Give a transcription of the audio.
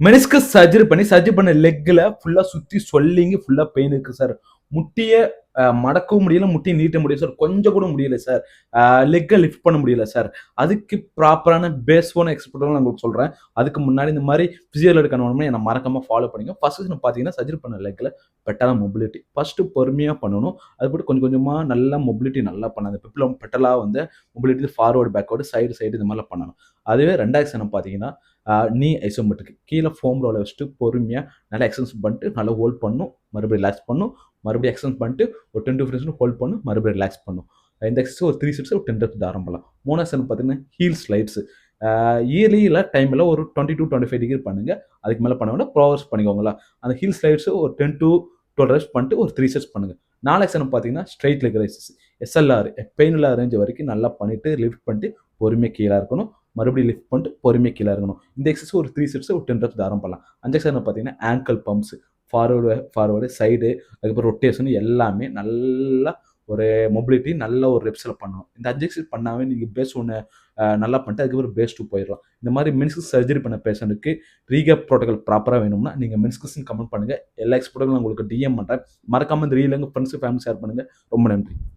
Meniscus surgery பண்ண லெக்ல ஃபுல்லா சுத்தி ஸ்வெல்லிங், ஃபுல்லா பெயின் இருக்கு சார். முட்டிய மடக்கவும் முடியல, முட்டிய நீட்ட முடியல சார். கொஞ்சம் கூட முடியல சார். லெக்க லிஃப்ட் பண்ண முடியல சார். அதுக்கு ப்ராப்பரான பேஸ் ஒன் எக்ஸ்பர்ட் நான் உங்களுக்கு சொல்றேன். அதுக்கு முன்னாடி இந்த மாதிரி பிசியோல எடுக்கணும்னா என்ன மறக்காம ஃபாலோ பண்ணுங்க. ஃபர்ஸ்ட் பாத்தீங்கன்னா சர்ஜரி பண்ண லெக்ல பெட்டலா மொபிலிட்டி. ஃபர்ஸ்ட் பொறுமையா பண்ணணும். அதுபோட்டு கொஞ்சம் கொஞ்சமா நல்லா மொபிலிட்டி நல்லா பண்ணணும். பெப்ளம் பெட்டலா வந்து மொபிலிட்டி ஃபார்வர்ட், பேக்வர்ட், சைடு இந்த மாதிரிலாம் பண்ணணும். அதுவே ரெண்டாவது செனம் பாத்தீங்கன்னா நீ ஐசோமெட்ரிக் கீழே ஃபோம் ரோல வச்சுட்டு பொறுமையா நல்லா எக்ஸசைஸ் பண்ணிட்டு நல்லா ஹோல்ட் பண்ணும், மறுபடியும் ரிலாக்ஸ் பண்ணும், மறுபடியும் எக்ஸசைஸ் பண்ணிட்டு ஒரு 10 to 15 மினிட்ஸ் ஹோல்ட் பண்ணும், மறுபடியும் ரிலாக்ஸ் பண்ணும். இந்த எக்ஸசைஸ் ஒரு 3 செட்ஸ் ஒரு 10 reps ஆரம்பலாம். மூணாவது செட் பார்த்தீங்கன்னா ஹீல் ஸ்லைட்ஸ். இயர்லியில் டைமில் ஒரு 20 to 25 டிகிரி பண்ணுங்க. அதுக்கு மேலே பண்ண வேண்டாம், ப்ரோவர்ஸ் பண்ணிக்கோங்களா. அந்த ஹீல் ஸ்லைட்ஸ் ஒரு 10 to 12 reps பண்ணிட்டு ஒரு 3 செட்ஸ் பண்ணுங்க. நாலாவது செட் பார்த்தீங்கன்னா straight leg raises, SLR pain இல்லா ரேஞ்ச் வரைக்கும் நல்லா பண்ணிட்டு லிஃப்ட் பண்ணிட்டு பொறுமையாக கீழே இருக்கணும், மறுபடியும் லிஃப்ட் பண்ணிட்டு பொறுமையாக கீழே இருக்கணும். இந்த எக்ஸசைஸ் ஒரு 3 செட்ஸ் ஒரு 10 reps ஆரம்பலாம். அஞ்சு செட் பார்த்தீங்கன்னா ஆங்கிள் பம்ப்ஸ், ஃபார்வர்டு சைடு, அதுக்கப்புறம் ரொட்டேஷன் எல்லாமே நல்லா ஒரு மொபிலிட்டி நல்ல ஒரு ரெப்ஸில் பண்ணணும். இந்த அஞ்சு எக்ஸசைஸ் பண்ணாவே நீங்கள் பேஸ் ஒன்று நல்லா பண்ணிட்டு அதுக்கப்புறம் பேஸ் 2 போயிடலாம். இந்த மாதிரி மெனிஸ்கஸ் சர்ஜரி பண்ண பேஷண்ட்டுக்கு ரீகேப் ப்ரோட்டோகால் ப்ராப்பராக வேணும்னா நீங்கள் மெனிஸ்கஸ்ன்னு கமெண்ட் பண்ணுங்கள். எல்லா எக்ஸ்பர்ட்டுகளும் உங்களுக்கு டிஎம் பண்ணுறேன். மறக்காமல் இந்த ரீல் எங்கள் ஃப்ரெண்ட்ஸு ஃபேமிலி ஷேர் பண்ணுங்கள். ரொம்ப நன்றி.